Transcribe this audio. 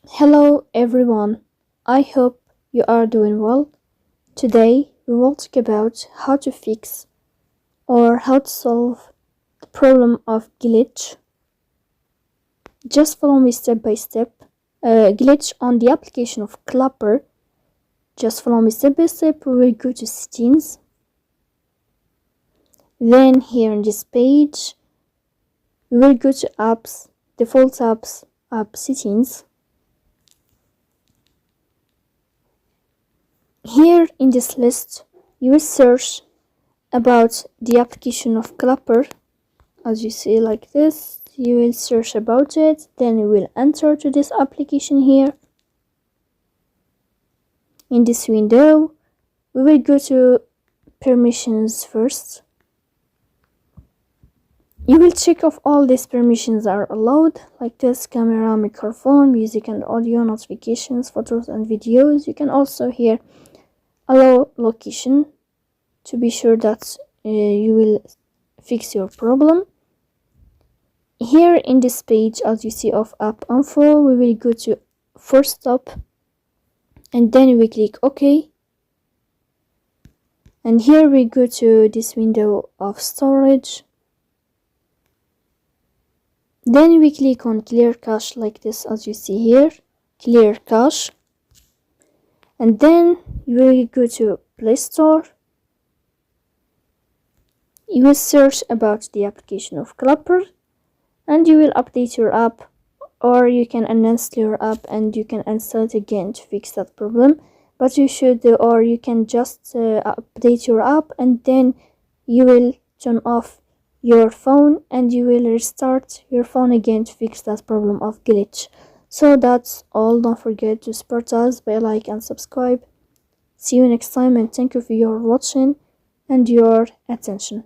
Hello everyone, I hope you are doing well. Today we will talk about how to fix or how to solve the problem of glitch. Just follow me step by step. Glitch on the application of Clapper. Just follow me step by step. We will go to settings. Then here on this page, we will go to apps, default apps, app settings. Here in this list, you will search about the application of Clapper. As you see like this, you will search about it, then you will enter to this application here. In this window, we will go to permissions first. You will check if all these permissions are allowed, like this: camera, microphone, music and audio, notifications, photos and videos. You can also here allow location to be sure that you will fix your problem. Here in this page, as you see of app info, we will go to force stop and then we click OK. And here we go to this window of storage. Then we click on clear cache like this, as you see here, clear cache. And then you will go to Play Store. You will search about the application of Clapper and you will update your app, or you can uninstall your app and you can install it again to fix that problem. But you should, or you can just update your app and then you will turn off your phone and you will restart your phone again to fix that problem of glitch. So that's all. Don't forget to support us by like and subscribe. See you next time and thank you for your watching and your attention.